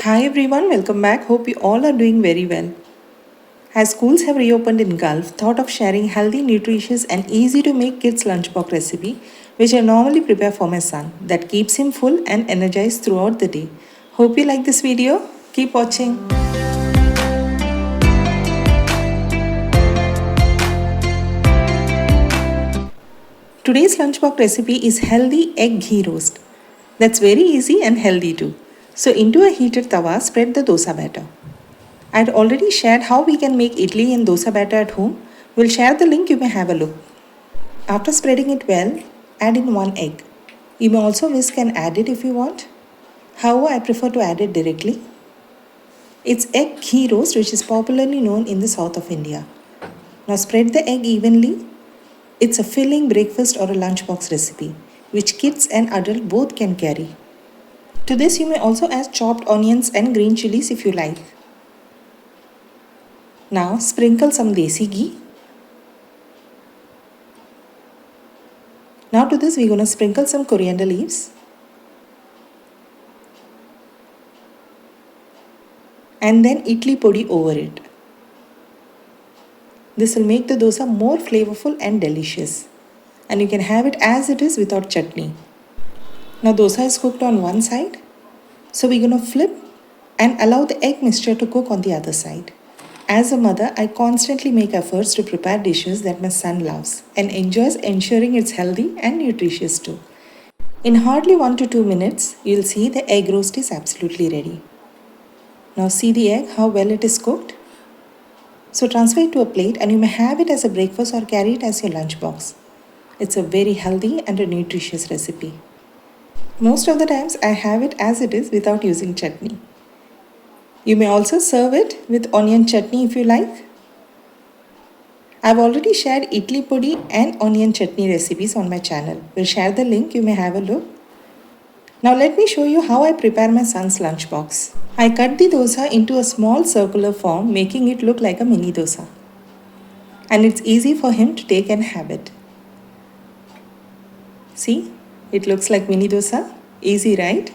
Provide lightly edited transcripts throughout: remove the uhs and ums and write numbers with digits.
Hi everyone, welcome back. Hope you all are doing very well. As schools have reopened in Gulf, thought of sharing healthy, nutritious and easy to make kids lunchbox recipe which I normally prepare for my son that keeps him full and energized throughout the day. Hope you like this video. Keep watching. Today's lunchbox recipe is healthy egg ghee roast. That's very easy and healthy too. So into a heated tawa, spread the dosa batter. I'd already shared how we can make idli and dosa batter at home. We'll share the link, you may have a look. After spreading it well, add in 1 egg. You may also whisk and add it if you want. However, I prefer to add it directly. It's egg ghee roast which is popularly known in the south of India. Now spread the egg evenly. It's a filling breakfast or a lunchbox recipe which kids and adults both can carry. To this you may also add chopped onions and green chilies if you like. Now sprinkle some desi ghee. Now to this we're going to sprinkle some coriander leaves. And then idli podi over it. This will make the dosa more flavorful and delicious. And you can have it as it is without chutney. Now dosa is cooked on one side. So we're going to flip and allow the egg mixture to cook on the other side. As a mother, I constantly make efforts to prepare dishes that my son loves and enjoys, ensuring it's healthy and nutritious too. In hardly 1 to 2 minutes, you'll see the egg roast is absolutely ready. Now see the egg, how well it is cooked. So transfer it to a plate and you may have it as a breakfast or carry it as your lunchbox. It's a very healthy and a nutritious recipe. Most of the times I have it as it is without using chutney. You may also serve it with onion chutney if you like. I've already shared idli podi and onion chutney recipes on my channel. We'll share the link, you may have a look. Now let me show you how I prepare my son's lunchbox. I cut the dosa into a small circular form, making it look like a mini dosa. And it's easy for him to take and have it. See, it looks like mini dosa. Easy, right?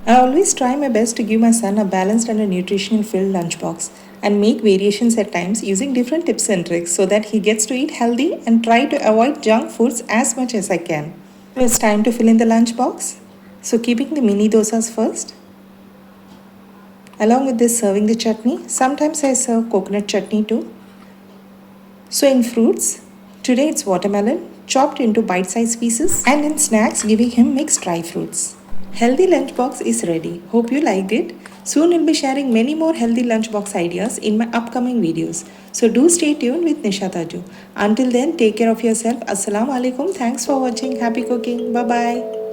I always try my best to give my son a balanced and a nutritional filled lunchbox and make variations at times using different tips and tricks so that he gets to eat healthy and try to avoid junk foods as much as I can. It's time to fill in the lunchbox. So keeping the mini dosas first. Along with this serving the chutney, sometimes I serve coconut chutney too. So in fruits, today it's watermelon chopped into bite-sized pieces and in snacks giving him mixed dry fruits. Healthy lunchbox is ready. Hope you liked it. Soon I'll be sharing many more healthy lunchbox ideas in my upcoming videos. So do stay tuned with Nisha Thaju. Until then, take care of yourself. Assalamu alaikum. Thanks for watching. Happy cooking. Bye bye.